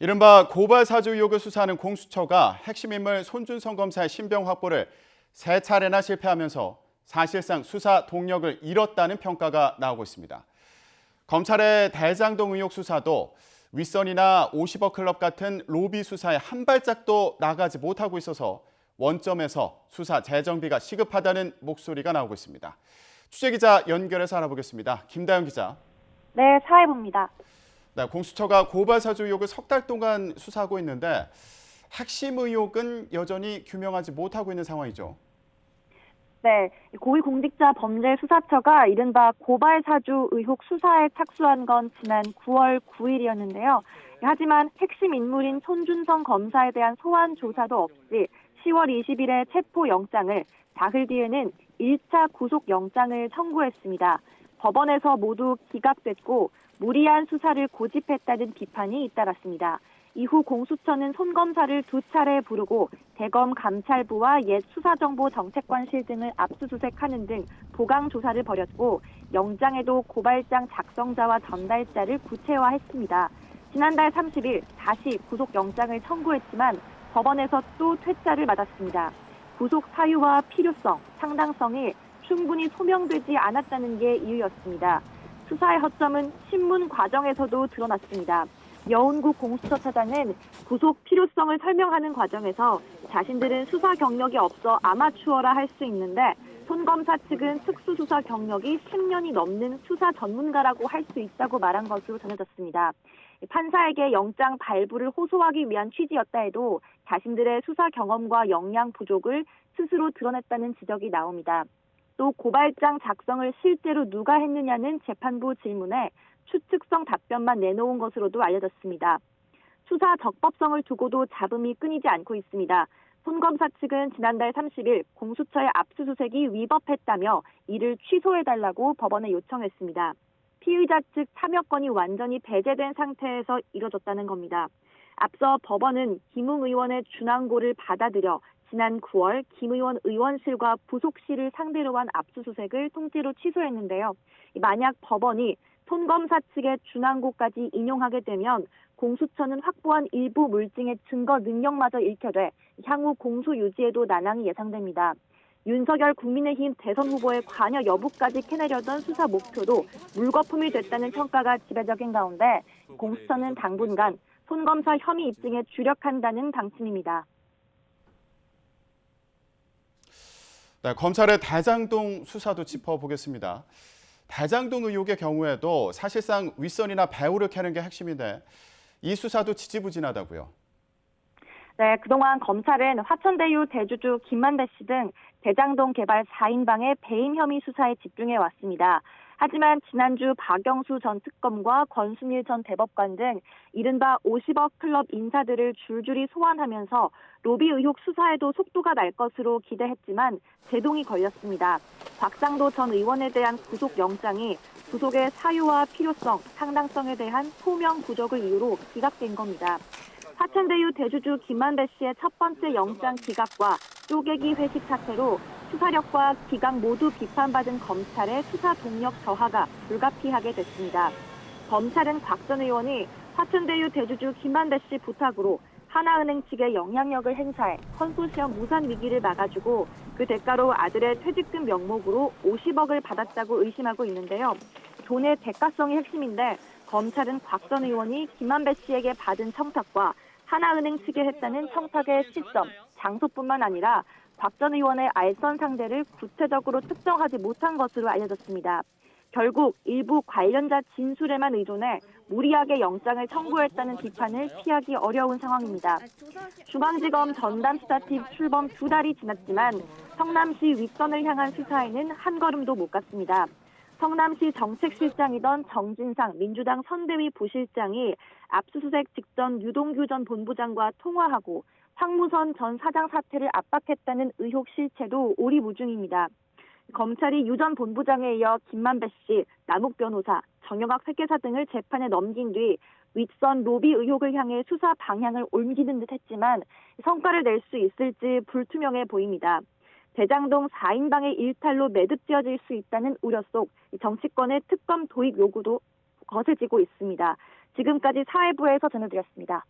이른바 고발 사주 의혹을 수사하는 공수처가 핵심 인물 손준성 검사의 신병 확보를 3차례나 실패하면서 사실상 수사 동력을 잃었다는 평가가 나오고 있습니다. 검찰의 대장동 의혹 수사도 윗선이나 50억 클럽 같은 로비 수사에 한 발짝도 나가지 못하고 있어서 원점에서 수사 재정비가 시급하다는 목소리가 나오고 있습니다. 취재기자 연결해서 알아보겠습니다. 김다영 기자. 네, 사회부입니다. 네, 공수처가 고발 사주 의혹을 3달 동안 수사하고 있는데 핵심 의혹은 여전히 규명하지 못하고 있는 상황이죠. 네, 고위공직자범죄수사처가 이른바 고발 사주 의혹 수사에 착수한 건 지난 9월 9일이었는데요. 하지만 핵심 인물인 손준성 검사에 대한 소환 조사도 없이 10월 20일에 체포영장을, 사흘 뒤에는 1차 구속영장을 청구했습니다. 법원에서 모두 기각됐고 무리한 수사를 고집했다는 비판이 잇따랐습니다. 이후 공수처는 손 검사를 2차례 부르고 대검 감찰부와 옛 수사정보정책관실 등을 압수수색하는 등 보강 조사를 벌였고 영장에도 고발장 작성자와 전달자를 구체화했습니다. 지난달 30일 다시 구속영장을 청구했지만 법원에서 또 퇴짜를 맞았습니다. 구속 사유와 필요성, 상당성이 충분히 소명되지 않았다는 게 이유였습니다. 수사의 허점은 신문 과정에서도 드러났습니다. 여운구 공수처 차장은 구속 필요성을 설명하는 과정에서 자신들은 수사 경력이 없어 아마추어라 할 수 있는데 손 검사 측은 특수수사 경력이 10년이 넘는 수사 전문가라고 할 수 있다고 말한 것으로 전해졌습니다. 판사에게 영장 발부를 호소하기 위한 취지였다 해도 자신들의 수사 경험과 역량 부족을 스스로 드러냈다는 지적이 나옵니다. 또 고발장 작성을 실제로 누가 했느냐는 재판부 질문에 추측성 답변만 내놓은 것으로도 알려졌습니다. 수사 적법성을 두고도 잡음이 끊이지 않고 있습니다. 손 검사 측은 지난달 30일 공수처의 압수수색이 위법했다며 이를 취소해달라고 법원에 요청했습니다. 피의자 측 참여권이 완전히 배제된 상태에서 이뤄졌다는 겁니다. 앞서 법원은 김웅 의원의 준항고를 받아들여 지난 9월 김 의원 의원실과 부속실을 상대로 한 압수수색을 통째로 취소했는데요. 만약 법원이 손 검사 측의 준항고까지 인용하게 되면 공수처는 확보한 일부 물증의 증거 능력마저 잃게 향후 공소 유지에도 난항이 예상됩니다. 윤석열 국민의힘 대선 후보의 관여 여부까지 캐내려던 수사 목표도 물거품이 됐다는 평가가 지배적인 가운데 공수처는 당분간 손 검사 혐의 입증에 주력한다는 방침입니다. 네, 검찰의 대장동 수사도 짚어보겠습니다. 대장동 의혹의 경우에도 사실상 윗선이나 배후를 캐는 게 핵심인데 이 수사도 지지부진하다고요. 네, 그동안 검찰은 화천대유 대주주 김만배 씨 등 대장동 개발 4인방의 배임 혐의 수사에 집중해 왔습니다. 하지만 지난주 박영수 전 특검과 권순일 전 대법관 등 이른바 50억 클럽 인사들을 줄줄이 소환하면서 로비 의혹 수사에도 속도가 날 것으로 기대했지만 제동이 걸렸습니다. 곽상도 전 의원에 대한 구속영장이 구속의 사유와 필요성, 상당성에 대한 소명 부족을 이유로 기각된 겁니다. 화천대유 대주주 김만배 씨의 첫 번째 영장 기각과 쪼개기 회식 사태로 수사력과 기각 모두 비판받은 검찰의 수사 동력 저하가 불가피하게 됐습니다. 검찰은 곽 전 의원이 화천대유 대주주 김만배 씨 부탁으로 하나은행 측에 영향력을 행사해 컨소시엄 무산 위기를 막아주고 그 대가로 아들의 퇴직금 명목으로 50억을 받았다고 의심하고 있는데요. 돈의 대가성이 핵심인데 검찰은 곽 전 의원이 김만배 씨에게 받은 청탁과 하나은행 측에 했다는 청탁의 시점, 장소뿐만 아니라 곽 전 의원의 알선 상대를 구체적으로 특정하지 못한 것으로 알려졌습니다. 결국 일부 관련자 진술에만 의존해 무리하게 영장을 청구했다는 비판을 피하기 어려운 상황입니다. 중앙지검 전담수사팀 출범 2달이 지났지만 성남시 윗선을 향한 수사에는 한 걸음도 못 갔습니다. 성남시 정책실장이던 정진상 민주당 선대위 부실장이 압수수색 직전 유동규 전 본부장과 통화하고 황무선 전 사장 사퇴를 압박했다는 의혹 실체도 오리무중입니다. 검찰이 유 전 본부장에 이어 김만배 씨, 남욱 변호사, 정영학 회계사 등을 재판에 넘긴 뒤 윗선 로비 의혹을 향해 수사 방향을 옮기는 듯 했지만 성과를 낼 수 있을지 불투명해 보입니다. 대장동 4인방의 일탈로 매듭지어질 수 있다는 우려 속 정치권의 특검 도입 요구도 거세지고 있습니다. 지금까지 사회부에서 전해드렸습니다.